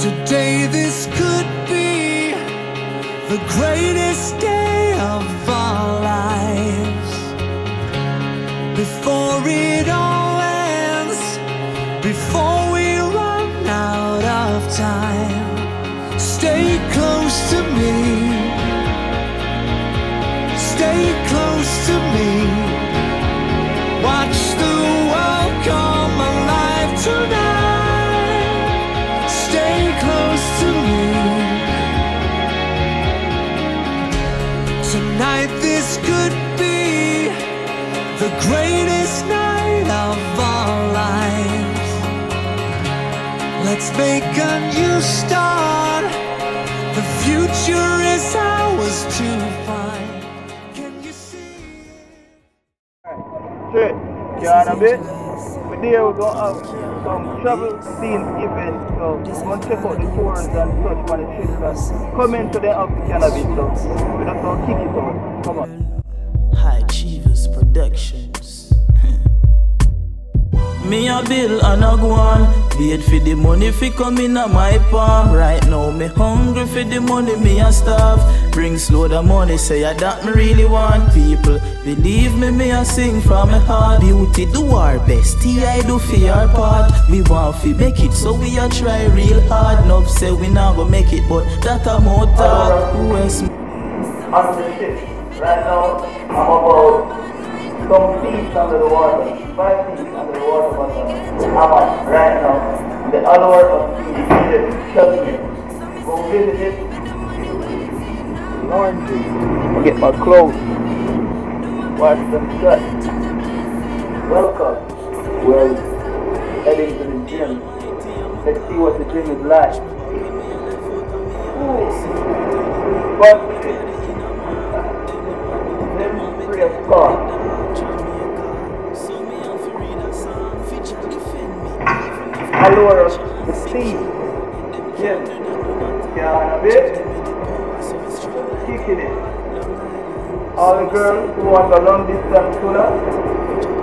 Today this could be the greatest day of our lives. Before it all ends, before we run out of time, stay close to me. Stay close to me. Watch the world come alive tonight. Stay close to me. Tonight this could be the greatest night of our lives. Let's make a new start. The future is ours to find. Can you see? Straight, John a bit. But there we're going to have some travel scene events, so we're going to check out the tours and such on the trip and come into the of the cannabis, so we're not going to kick it out. Come on. High Achievers Productions. Me a bill and a go on. Wait for the money fi come in a my palm. Right now me hungry for the money, me a starve. Bring slow the money, say that me really want. People believe me, me a sing from my heart. Beauty do our best, T.I. do for our part. We want fi make it, so we a try real hard. Enough say we not go make it, but that a more talk. Who else? On the ship, right now I'm about some feet under the water, 5 feet under the water, but I'm at right now. The other one of the trust me. Go visit it. Laundry. I'll get my clothes. Watch the shut. Welcome. Well, heading to the gym. Let's see what the gym is like. But then free of cost. Allure the sea. Yeah. Yeah, a bit. Kicking it. All the girls who want a long distance cooler,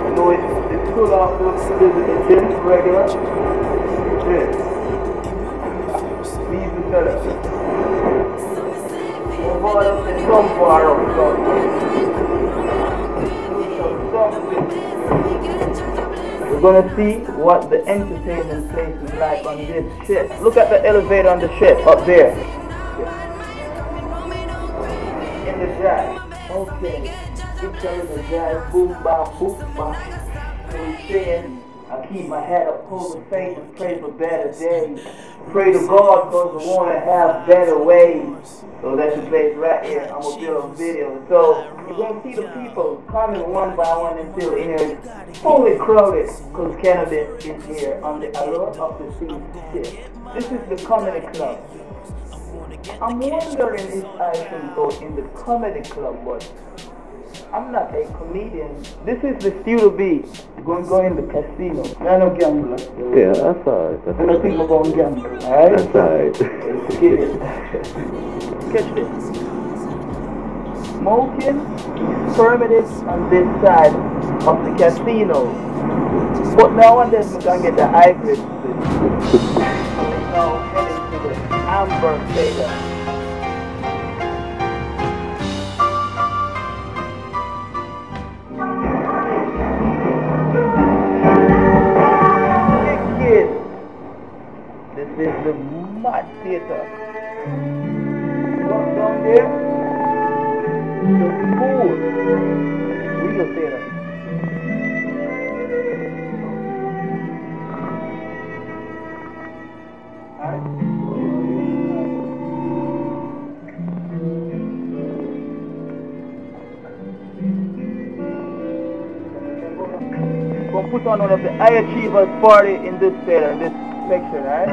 you know it's cooler to visit the gym regular. Yeah. Leave the fella. We're going up in some far up, we're gonna see what the entertainment place is like on this ship. Look at the elevator on the ship up there. In the drive. Okay. Picture in the drive. Boom, bam, boom, bam. So we're saying, I keep my head up, hold the faith, and pray for better days. Pray to God because I want to have better ways. So that's the place right here. I'm going to build a video. So you're going to see the people coming one by one until in here it's fully crowded because cannabis is here on the Allure of the Sea ship. This is the comedy club. I'm wondering if I should go in the comedy club, but I'm not a comedian. This is the Studio B. We're going to go in the casino. I'm no gambler. Yeah, that's alright. I don't think we're going to gamble, alright? That's alright. Let's get it. Catch this. Smoking is permitted on this side of the casino. But now and then we're going to get the hybrid. We're now heading to the Amber Theater. This is the Mad Theater. Walk down there, the pool, real theater. Alright. We'll put on one of the High Achievers party in this theater, in this section, right?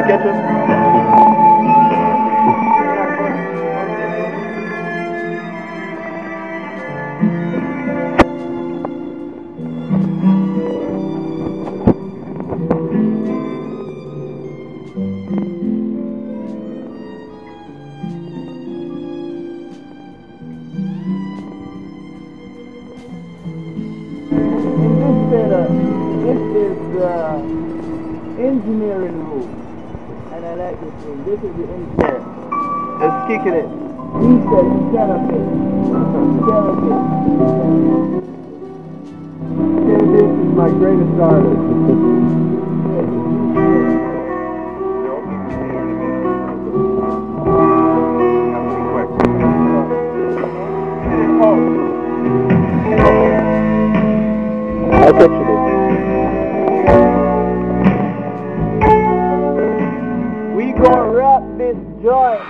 Catch him? engineer in the room. And I like this room. This is the engineer. Let's kick it. He said you cannot be. You cannot be. This is my greatest artist. I'll text you this. We gonna wrap this joint.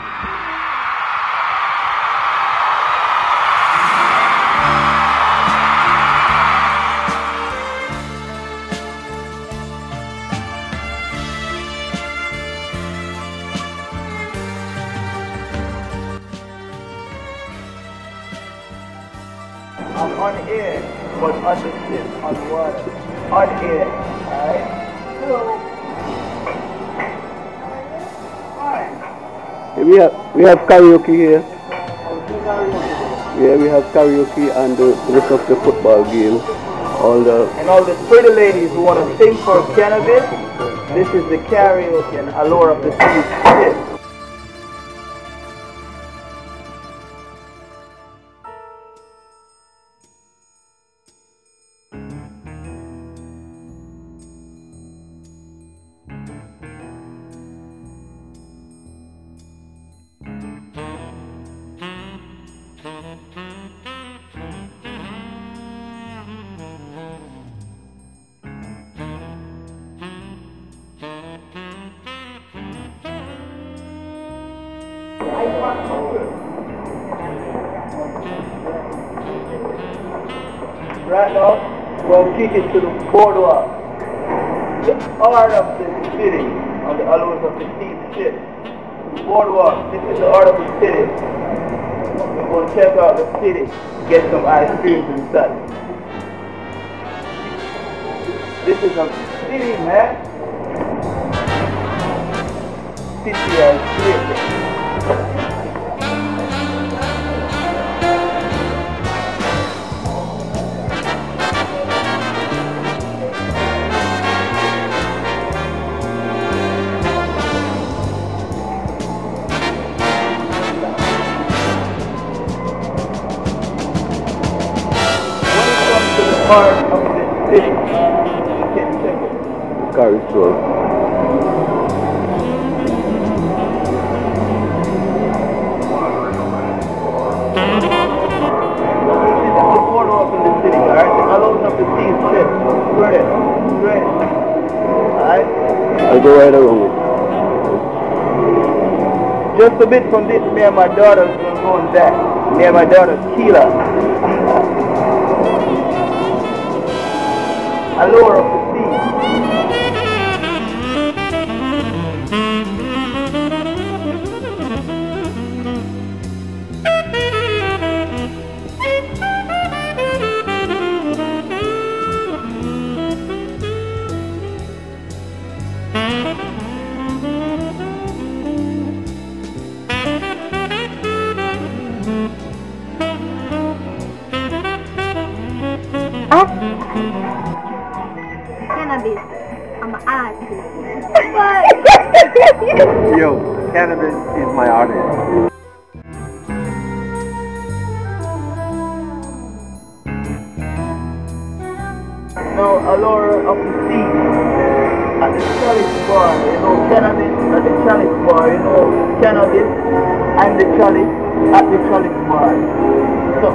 I'm on air, but on the ship, on water, on air, alright? So, we have karaoke here. Yeah, we have karaoke and the rest of the football game. And all the pretty ladies who want to sing for cannabis, this is the karaoke and allure of the city. Right now, we'll kick it to the boardwalk, the heart of the city, on the allures of the steam ship. Boardwalk, this is the heart of the city. We're going to check out the city, get some ice creams inside. This is a city, man. City of city. Part of the city. You can check it. Car is slow. This is the boardwalk in the city, alright? The allure of the steam ship. Straight. Alright? I'll go right along it. Just a bit from this, me and my daughter is going to go on that. Me and my daughter, Keela. Allure of the sea. Cannabis. I'm an artist. Yo, cannabis is my artist. No, allure of the sea. At the chalice bar, you know, cannabis at the chalice bar, you know, cannabis and the chalice at the chalice bar. So,